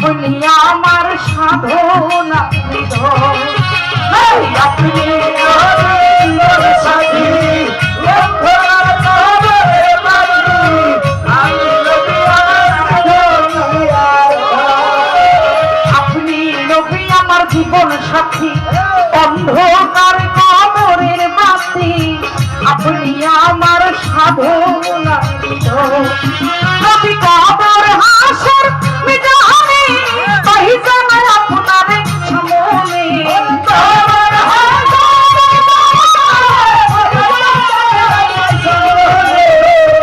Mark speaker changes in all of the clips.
Speaker 1: আপনি আমার সাধনা আপনি আপনি নবী আমার জীবন সাথী অন্ধকার কবরের বাতি আপনি আমার সাধনা নবী কবর হাসর মিজানে পাইজান আপনার সামনে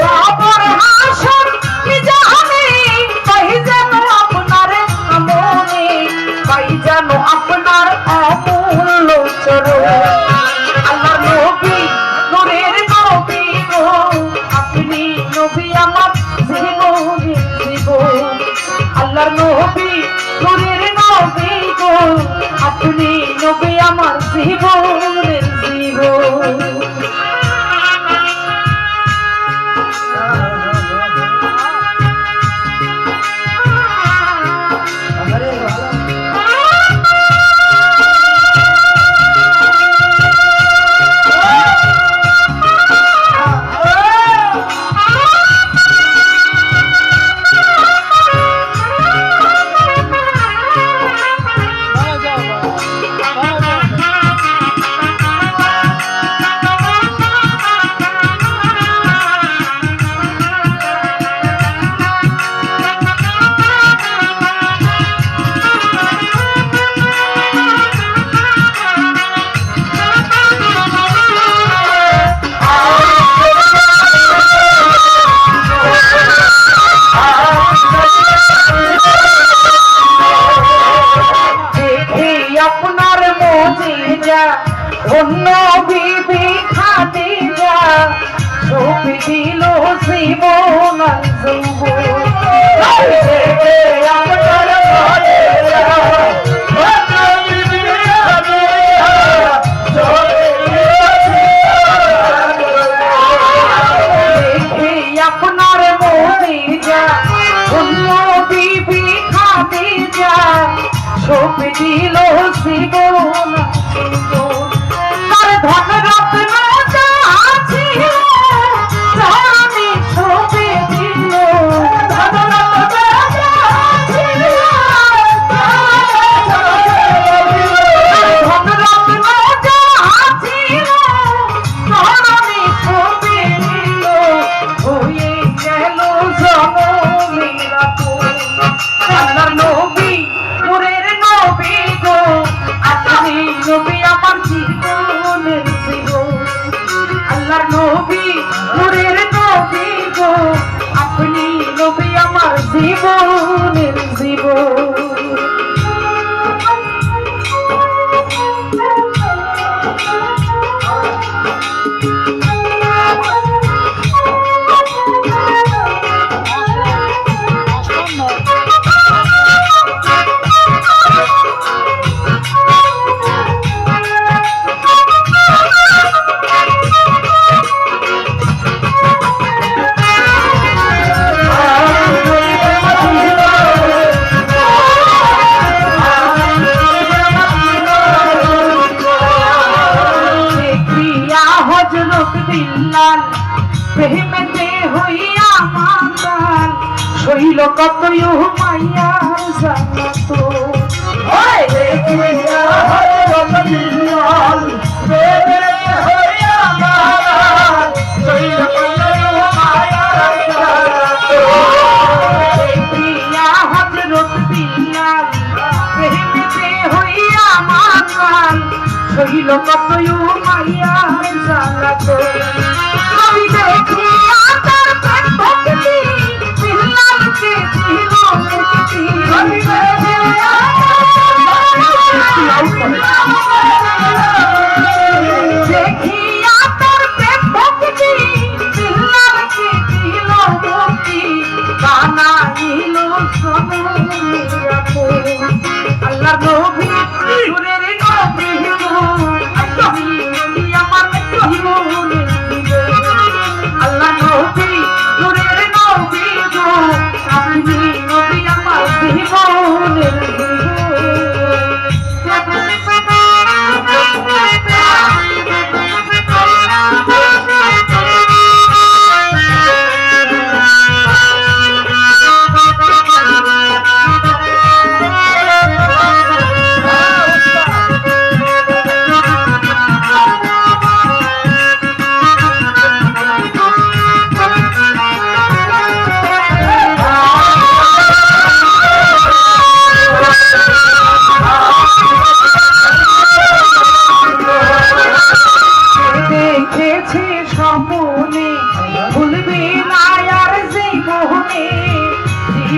Speaker 1: কবর হাসর মিজানে পাইজান আপনার সামনে পাইজান আপনার অমূল্য চরণ আল্লাহ নবী নূরের নবী গো আপনি নবী আমার জীবনের জীবন আল্লাহর নবী নূরের নবী গো আপনি নবী আমার জীবনের জীবন অন্য বিবি খাদিজা ছবি দিল জীবন আপনার মদিজা অন্য বিবি খাদিজা ছবি দিল জীবন ধন রত্ন আছে ছবি দিল ধন রত্ন ধন রত্ন আছে ছবি দিল হয়ে গেল জনমেরা আল্লাহর নবী নূরের নবী গো আপনি নবী আমার জীবনের জীবন আল্লাহর নবী নূরের নবী গো আপনি নবী আমার জীবনের জীবন প্রেমেতে হইয়া মাতাল শৈল কত মাইয়ার জানাত হযরত বিলাল প্রেমেতে হইয়া মাতাল শৈল কত মাইয়ার জানাত আমি দেখিয়া তার প্রেম ভক্তি বিলালকে জীবনকে আমি দেখিয়া তার প্রেম ভক্তি বিলালকে জীবনকে বানাইল সোনার আল্লাহ নবী নূরের নবী গো আপনি আমার জীবনের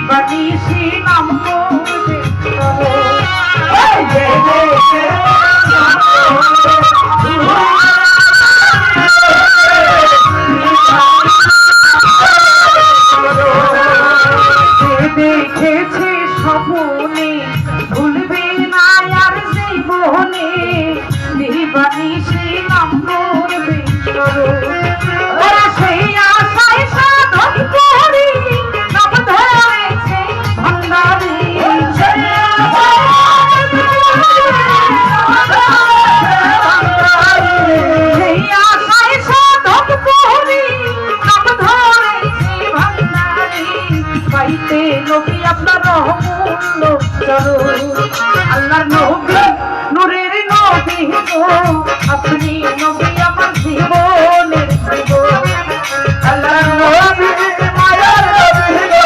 Speaker 1: দিবানিশি নাম করবে দেখেছে স্বপ্নে ভুলবে না আর জীবনে দিবানিশি নাম করবে সেই আশায় সাধন করি নাম ধরেছে ভান্ডারি সেই আশায় সাধন করি নাম ধরেছে ভান্ডারি পাইতে নবী আপনার রহমুল্ল চরণ আল্লাহর নবী নূরের নবী গো আপনি নবী আমার জীবনের জীবন আল্লাহর নবী মায়ার নবী গো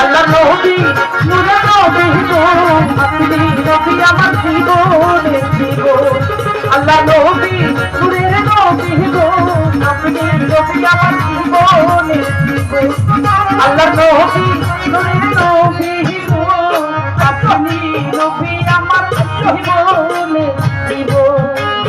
Speaker 1: আল্লাহ নবী নূরে নবী গো আপনি নবী আমার জীবনের জীবন আল্লাহ নবী নূরের নবী গো আপনি নবী আমার জীবনের জীবন আল্লাহ নবী নূরের নবী গো আপনি নবী আমার জীবনের